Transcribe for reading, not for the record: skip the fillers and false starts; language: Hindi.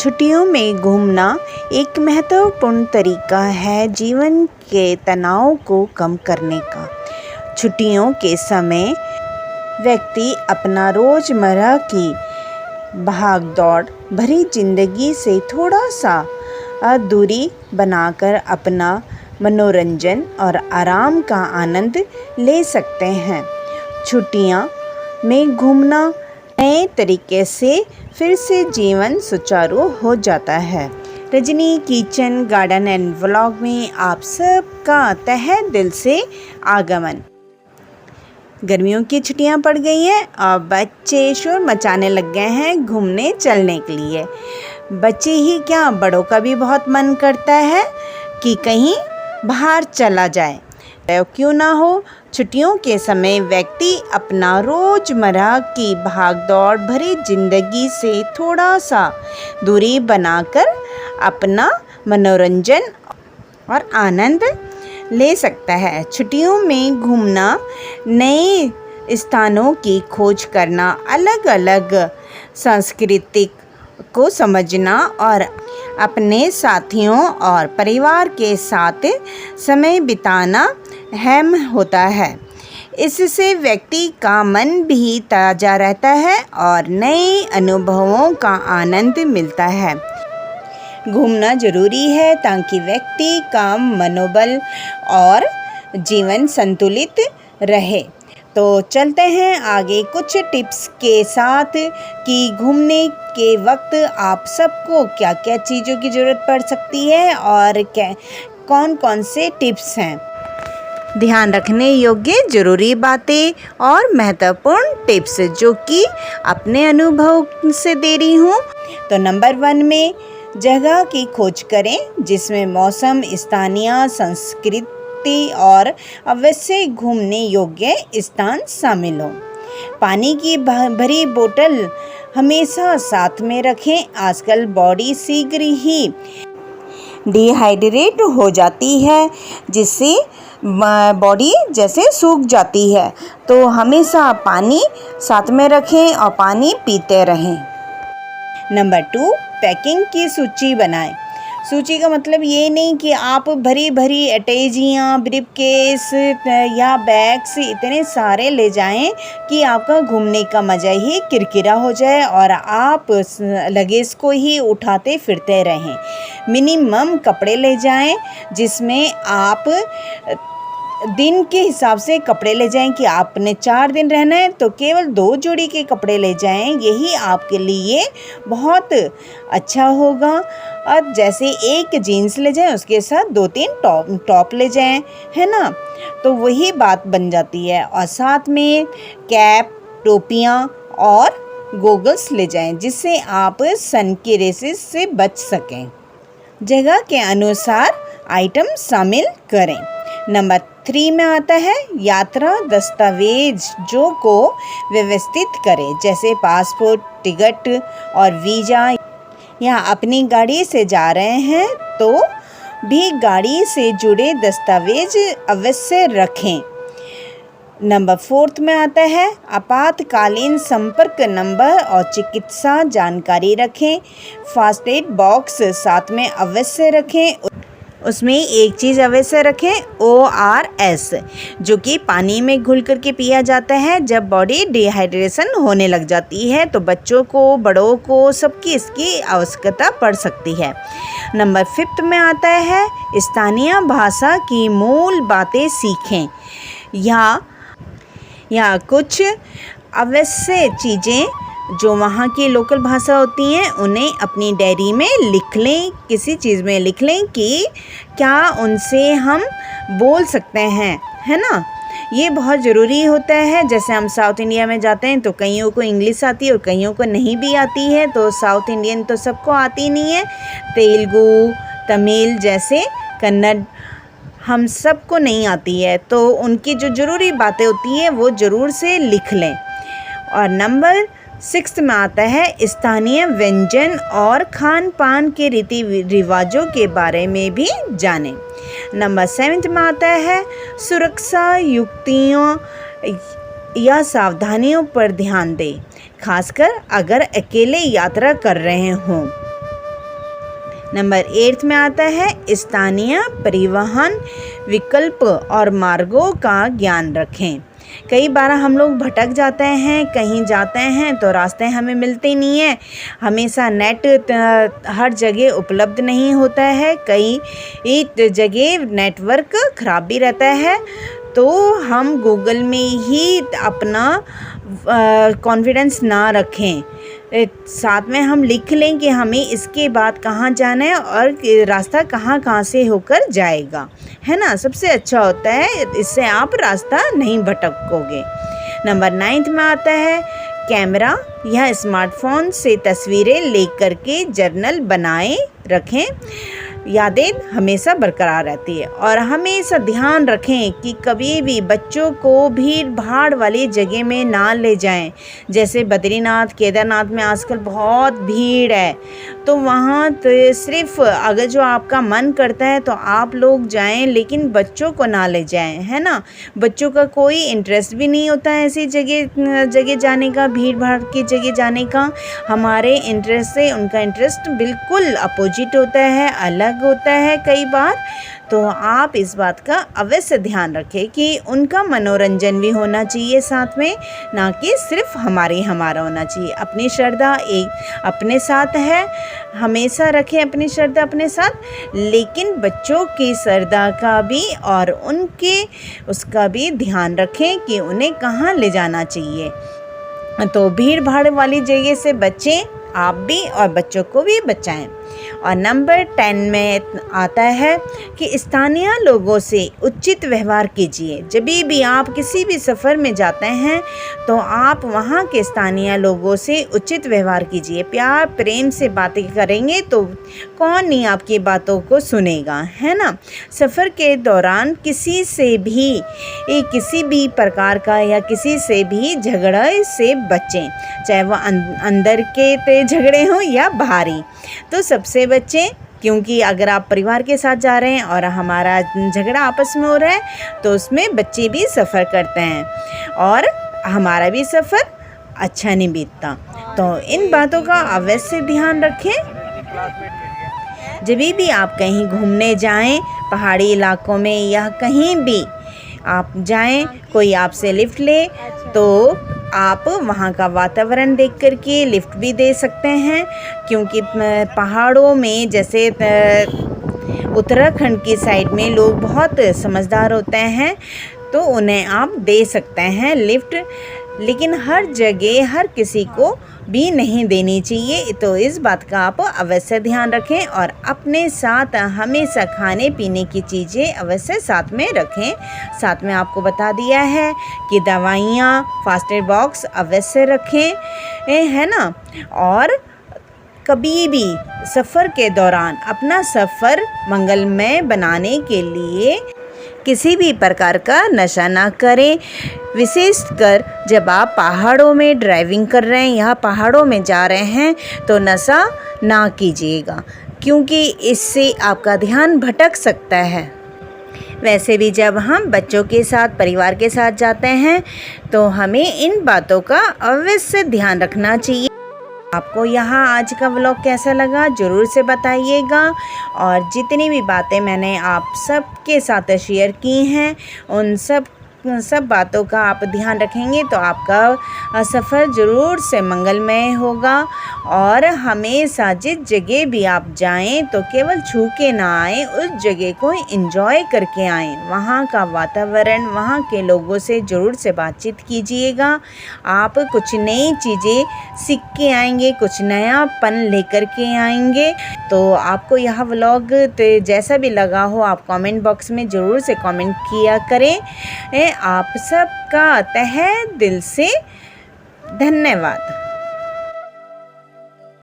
छुट्टियों में घूमना एक महत्वपूर्ण तरीका है जीवन के तनाव को कम करने का। छुट्टियों के समय व्यक्ति अपना रोज़मर्रा की भाग-दौड़ भरी ज़िंदगी से थोड़ा सा दूरी बनाकर अपना मनोरंजन और आराम का आनंद ले सकते हैं। छुट्टियां में घूमना नए तरीके से फिर से जीवन सुचारू हो जाता है। Rajni kitchen garden and vlog में आप सबका तहे दिल से आगमन। गर्मियों की छुट्टियां पड़ गई हैं और बच्चे शोर मचाने लग गए हैं घूमने चलने के लिए। बच्चे ही क्या, बड़ों का भी बहुत मन करता है कि कहीं बाहर चला जाए। क्यों ना हो, छुट्टियों के समय व्यक्ति अपना रोज़मर्रा की भागदौड़ भरी ज़िंदगी से थोड़ा सा दूरी बनाकर अपना मनोरंजन और आनंद ले सकता है। छुट्टियों में घूमना, नए स्थानों की खोज करना, अलग अलग सांस्कृतिक को समझना और अपने साथियों और परिवार के साथ समय बिताना अहम होता है। इससे व्यक्ति का मन भी ताज़ा रहता है और नए अनुभवों का आनंद मिलता है। घूमना ज़रूरी है ताकि व्यक्ति का मनोबल और जीवन संतुलित रहे। तो चलते हैं आगे कुछ टिप्स के साथ कि घूमने के वक्त आप सबको क्या क्या चीज़ों की ज़रूरत पड़ सकती है और कौन कौन से टिप्स हैं। ध्यान रखने योग्य ज़रूरी बातें और महत्वपूर्ण टिप्स जो कि अपने अनुभव से दे रही हूँ। तो नंबर 1 में जगह की खोज करें जिसमें मौसम, स्थानीय संस्कृति और अवश्य घूमने योग्य स्थान शामिल हो। पानी की भरी बोतल हमेशा साथ में रखें। आजकल बॉडी शीघ्र ही डिहाइड्रेट हो जाती है जिससे बॉडी जैसे सूख जाती है, तो हमेशा पानी साथ में रखें और पानी पीते रहें। नंबर 2, पैकिंग की सूची बनाएं। सूची का मतलब ये नहीं कि आप भरी भरी अटैचियाँ, ब्रीफकेस या बैग्स इतने सारे ले जाएं कि आपका घूमने का मज़ा ही किरकिरा हो जाए और आप लगेज को ही उठाते फिरते रहें। मिनिमम कपड़े ले जाएं जिसमें आप दिन के हिसाब से कपड़े ले जाएं कि आपने 4 दिन रहना है तो केवल 2 जोड़ी के कपड़े ले जाएं। यही आपके लिए बहुत अच्छा होगा। और जैसे एक जीन्स ले जाएं उसके साथ 2-3 टॉप ले जाएं, है ना, तो वही बात बन जाती है। और साथ में कैप, टोपियाँ और गोगल्स ले जाएं जिससे आप सन की रेसेस से बच सकें। जगह के अनुसार आइटम शामिल करें। नंबर 3 में आता है यात्रा दस्तावेज जो को व्यवस्थित करें जैसे पासपोर्ट, टिकट और वीज़ा। या अपनी गाड़ी से जा रहे हैं तो भी गाड़ी से जुड़े दस्तावेज अवश्य रखें। नंबर 4 में आता है आपातकालीन संपर्क नंबर और चिकित्सा जानकारी रखें। फर्स्ट एड बॉक्स साथ में अवश्य रखें। उसमें एक चीज़ अवश्य रखें, ORS, जो कि पानी में घुल करके पिया जाता है जब बॉडी डिहाइड्रेशन होने लग जाती है। तो बच्चों को, बड़ों को, सबकी इसकी आवश्यकता पड़ सकती है। नंबर 5 में आता है स्थानीय भाषा की मूल बातें सीखें। या कुछ अवश्य चीज़ें जो वहाँ की लोकल भाषा होती हैं उन्हें अपनी डायरी में लिख लें, किसी चीज़ में लिख लें कि क्या उनसे हम बोल सकते हैं, है ना। ये बहुत ज़रूरी होता है। जैसे हम साउथ इंडिया में जाते हैं तो कईयों को इंग्लिश आती है और कईयों को नहीं भी आती है। तो साउथ इंडियन तो सबको आती नहीं है, तेलुगु, तमिल जैसे, कन्नड़ हम सबको नहीं आती है, तो उनकी जो ज़रूरी बातें होती हैं वो ज़रूर से लिख लें। और नंबर 6 में आता है स्थानीय व्यंजन और खान पान के रीति रिवाजों के बारे में भी जानें। नंबर 7 में आता है सुरक्षा युक्तियों या सावधानियों पर ध्यान दें, खासकर अगर अकेले यात्रा कर रहे हों। नंबर 8 में आता है स्थानीय परिवहन विकल्प और मार्गों का ज्ञान रखें। कई बार हम लोग भटक जाते हैं, कहीं जाते हैं तो रास्ते हमें मिलते नहीं हैं। हमेशा नेट हर जगह उपलब्ध नहीं होता है, कई जगह नेटवर्क ख़राब भी रहता है। तो हम गूगल में ही अपना कॉन्फिडेंस ना रखें, साथ में हम लिख लें कि हमें इसके बाद कहाँ जाना है और रास्ता कहाँ से होकर जाएगा, है ना। सबसे अच्छा होता है, इससे आप रास्ता नहीं भटकोगे। नंबर 9 में आता है कैमरा या स्मार्टफोन से तस्वीरें लेकर के जर्नल बनाए रखें। यादें हमेशा बरकरार रहती है। और हमेशा ध्यान रखें कि कभी भी बच्चों को भीड़ भाड़ वाली जगह में ना ले जाएं। जैसे बद्रीनाथ, केदारनाथ में आजकल बहुत भीड़ है, तो वहाँ तो सिर्फ अगर जो आपका मन करता है तो आप लोग जाएं, लेकिन बच्चों को ना ले जाएं, है ना। बच्चों का कोई इंटरेस्ट भी नहीं होता है ऐसी जगह जाने का, भीड़ भाड़ की जगह जाने का। हमारे इंटरेस्ट से उनका इंटरेस्ट बिल्कुल अपोजिट होता है, अलग होता है कई बार। तो आप इस बात का अवश्य ध्यान रखें कि उनका मनोरंजन भी होना चाहिए साथ में, ना कि सिर्फ हमारा होना चाहिए। अपनी श्रद्धा एक अपने साथ है, हमेशा रखें अपनी श्रद्धा अपने साथ, लेकिन बच्चों की श्रद्धा का भी और उसका भी ध्यान रखें कि उन्हें कहाँ ले जाना चाहिए। तो भीड़ भाड़ वाली जगह से बचें, आप भी और बच्चों को भी बचाएं। और नंबर 10 में आता है कि स्थानीय लोगों से उचित व्यवहार कीजिए। जब भी आप किसी भी सफ़र में जाते हैं तो आप वहाँ के स्थानीय लोगों से उचित व्यवहार कीजिए। प्यार प्रेम से बातें करेंगे तो कौन नहीं आपकी बातों को सुनेगा, है ना। सफ़र के दौरान किसी भी प्रकार का या किसी से भी झगड़े से बचें, चाहे वो अंदर के झगड़े हों या बाहरी। तो सबसे बचें, क्योंकि अगर आप परिवार के साथ जा रहे हैं और हमारा झगड़ा आपस में हो रहा है तो उसमें बच्चे भी सफ़र करते हैं और हमारा भी सफ़र अच्छा नहीं बीतता। तो इन बातों का अवश्य ध्यान रखें। जब भी आप कहीं घूमने जाएं, पहाड़ी इलाकों में या कहीं भी आप जाएं, कोई आपसे लिफ्ट ले तो आप वहाँ का वातावरण देख कर के लिफ्ट भी दे सकते हैं। क्योंकि पहाड़ों में जैसे उत्तराखंड की साइड में लोग बहुत समझदार होते हैं, तो उन्हें आप दे सकते हैं लिफ्ट। लेकिन हर जगह हर किसी को भी नहीं देनी चाहिए। तो इस बात का आप अवश्य ध्यान रखें और अपने साथ हमेशा खाने पीने की चीज़ें अवश्य साथ में रखें। साथ में आपको बता दिया है कि दवाइयाँ, फर्स्ट एड बॉक्स अवश्य रखें, है ना। और कभी भी सफ़र के दौरान अपना सफ़र मंगलमय बनाने के लिए किसी भी प्रकार का नशा ना करें। विशेषकर जब आप पहाड़ों में ड्राइविंग कर रहे हैं या पहाड़ों में जा रहे हैं तो नशा ना कीजिएगा, क्योंकि इससे आपका ध्यान भटक सकता है। वैसे भी जब हम बच्चों के साथ, परिवार के साथ जाते हैं तो हमें इन बातों का अवश्य ध्यान रखना चाहिए। आपको यहाँ आज का व्लॉग कैसा लगा ज़रूर से बताइएगा। और जितनी भी बातें मैंने आप सबके साथ शेयर की हैं उन सब बातों का आप ध्यान रखेंगे तो आपका सफ़र ज़रूर से मंगलमय होगा। और हमेशा जिस जगह भी आप जाएं तो केवल छू के ना आएँ, उस जगह को एंजॉय करके आएँ। वहाँ का वातावरण, वहाँ के लोगों से ज़रूर से बातचीत कीजिएगा। आप कुछ नई चीज़ें सीख के आएंगे, कुछ नयापन लेकर के आएंगे। तो आपको यह व्लॉग जैसा भी लगा हो आप कमेंट बॉक्स में ज़रूर से कमेंट किया करें। आप सबका तहे दिल से धन्यवाद।